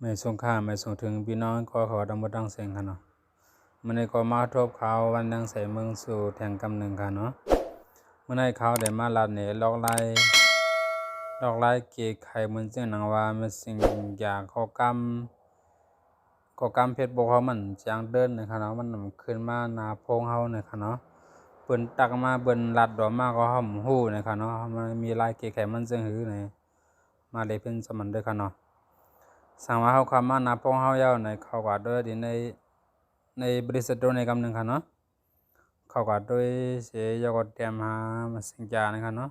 ไม่ส่งค่าไม่ส่งถึงพี่น้องก็ขอดังบ่ดังเสียงค่ะเนาะมันได้ก็มาทบข่าววันดังใส่เมืองสู่แทงกำหนึ่งค่ะเนาะเมื่อได้ข่าวได้มาลาดเนี่ยลอกไล่เกไข่เหมือนเจ้าหนังว่ามันสิ่งอยากข้อกรรมเพชรบ่เขามันจางเดินนะครับเนาะมันขึ้นมาหน้าโพงเฮานะครับเนาะเปิ้นตักมาเบิ่นลัดดอกมาก็เฮาฮู้นะครับเนาะมันมีลายเกไข่มันจึงหือนี่มาเลยเพิ่นสมันเด้อค่ะเนาะสั่งว่าเขาเข้ามาหน้าโพงเฮายาวในเขาก็โดยที่ในบริษัทโดในกำหนึ่งค่ะเนาะเขาก็โดยเสียยกเตรียมหามาสัญญานะครับเนาะ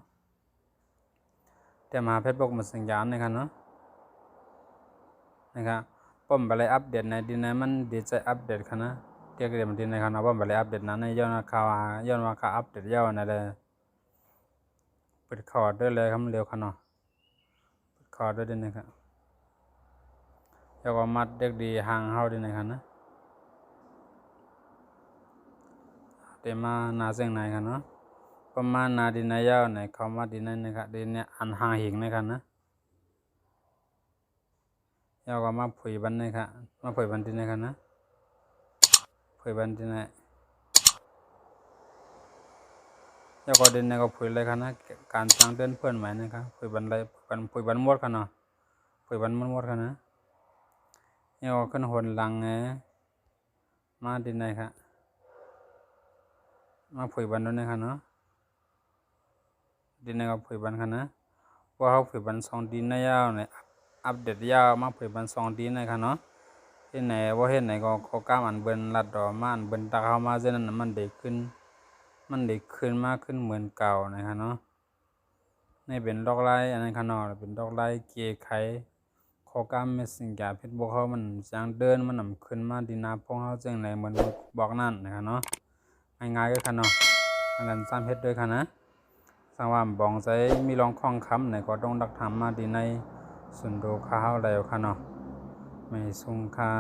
เตรียมหา Facebook มาสัญญานะครับเนาะนะครับป้อมไปเลยอัปเดตในดินในมันดีใจอัปเดตค่ะนะเรียกเรียนดินในค่ะเนาะป้อมไปเลยอัปเดตนั้นในย้อนว่าข่าวอัปเดตยาวนั่นเลยเปิดข่าวด้วยเลยครับเร็วค่ะเนาะเปิดข่าวด้วยดินนะครับแล้วก็มัดเด็กดีห่างเฮาดินนะครับนะเดี๋ยวมานาเสียงไหนค่ะเนาะประมาณนาดินในยาวในเขามาดินในนะครับดินเนี่ยอันห่างหิงนะครับนะแล้วก็มาผุยบันนะครับมาผุยบันดินนะครับนะผุยบันดินในแล้วก็ดินในก็ผุยเลยครับนะการสร้างเดินเพื่อนใหม่นะครับผุยบันเลยผุยบันมดค่ะเนาะผุยบันมดค่ะนะแล้วก็ขึ้นหนหลังไงมาดินในครับมาผุยบันด้วยนะครับเนาะดินในก็ผุยบันค่ะนะว่าเขาผุยบัน2ดินในยาวในอัปเดตยาวมาผุยบัน2ดินนะครับเนาะเห็นไหนว่าเห็นไหนก็เขาก้ามอันเบิ้นลัดดอกมาอันเบิ้นตาเข้ามาเส้นนั้นมันเด็กขึ้นมากขึ้นเหมือนเก่านะครับเนาะนี่เป็นดอกไม้อันนั้นค่ะเนาะเป็นดอกไม้เก๋ไข่เขาก้ามเม็ดสิงยาเพชรบอกเขามันจางเดินมันนำขึ้นมาดินาพงเขาจังไหนเหมือนบอกนั่นนะครับเนาะง่ายๆก็ค่ะเนาะอันนั้นซ้ำเพชรด้วยค่ะนะสังว่าบองใจมีรองคล้องคำในก็ต้องดักทำมาดีในสุนโดข้าวแล้วค่ะเนาะไม่ส่งค่า